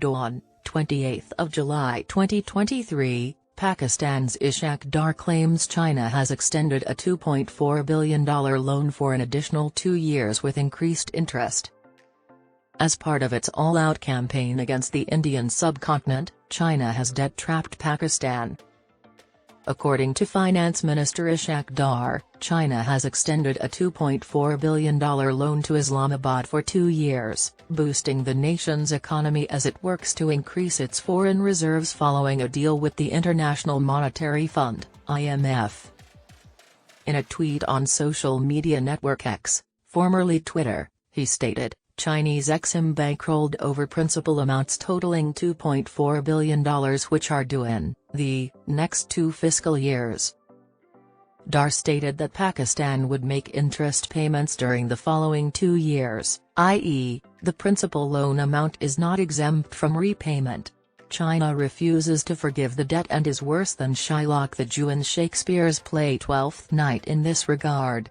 Dawn, 28th of July 2023, Pakistan's Ishaq Dar claims China has extended a $2.4 billion loan for an additional 2 years with increased interest. As part of its all-out campaign against the Indian subcontinent, China has debt-trapped Pakistan. According to Finance Minister Ishaq Dar, China has extended a $2.4 billion loan to Islamabad for 2 years, boosting the nation's economy as it works to increase its foreign reserves following a deal with the International Monetary Fund, IMF. In a tweet on social media network X, formerly Twitter, he stated, Chinese Exim Bank rolled over principal amounts totaling $2.4 billion which are due in the next 2 fiscal years. Dar stated that Pakistan would make interest payments during the following 2 years, i.e., the principal loan amount is not exempt from repayment. China refuses to forgive the debt and is worse than Shylock the Jew in Shakespeare's play Twelfth Night in this regard.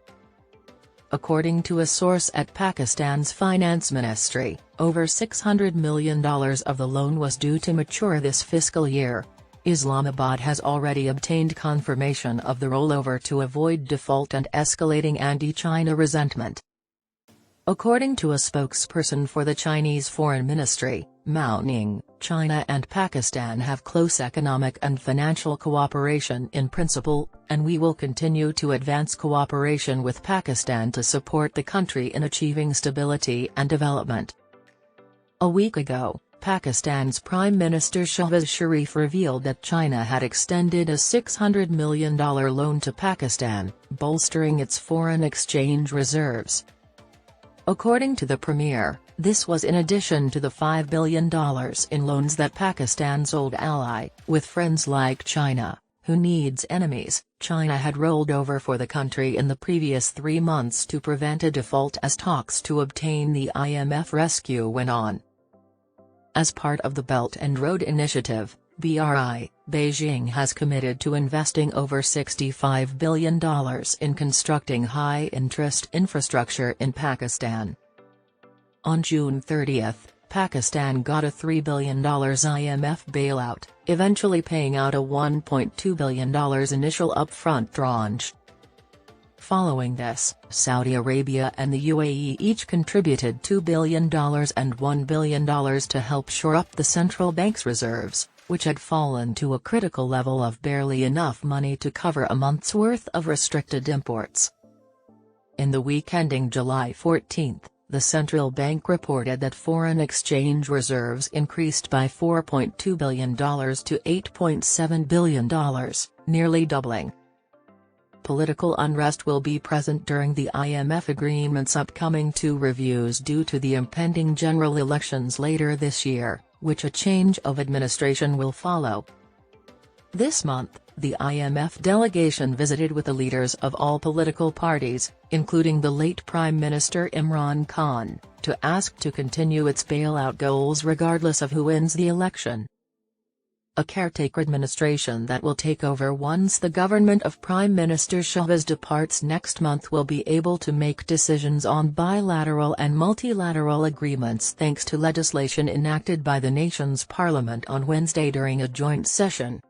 According to a source at Pakistan's Finance Ministry, over $600 million of the loan was due to mature this fiscal year. Islamabad has already obtained confirmation of the rollover to avoid default and escalating anti-China resentment. According to a spokesperson for the Chinese Foreign Ministry, Mao Ning, China and Pakistan have close economic and financial cooperation in principle, and we will continue to advance cooperation with Pakistan to support the country in achieving stability and development. A week ago, Pakistan's Prime Minister Shahbaz Sharif revealed that China had extended a $600 million loan to Pakistan, bolstering its foreign exchange reserves. According to the Premier, this was in addition to the $5 billion in loans that Pakistan's old ally, with friends like China, who needs enemies, China had rolled over for the country in the previous 3 months to prevent a default as talks to obtain the IMF rescue went on. As part of the Belt and Road Initiative, BRI, Beijing has committed to investing over $65 billion in constructing high-interest infrastructure in Pakistan. On June 30, Pakistan got a $3 billion IMF bailout, eventually paying out a $1.2 billion initial upfront tranche. Following this, Saudi Arabia and the UAE each contributed $2 billion and $1 billion to help shore up the central bank's reserves, which had fallen to a critical level of barely enough money to cover a month's worth of restricted imports. In the week ending July 14, the central bank reported that foreign exchange reserves increased by $4.2 billion to $8.7 billion, nearly doubling. Political unrest will be present during the IMF agreement's upcoming 2 reviews due to the impending general elections later this year, which a change of administration will follow. This month, the IMF delegation visited with the leaders of all political parties, including the late Prime Minister Imran Khan, to ask to continue its bailout goals regardless of who wins the election. A caretaker administration that will take over once the government of Prime Minister Shahbaz departs next month will be able to make decisions on bilateral and multilateral agreements thanks to legislation enacted by the nation's parliament on Wednesday during a joint session.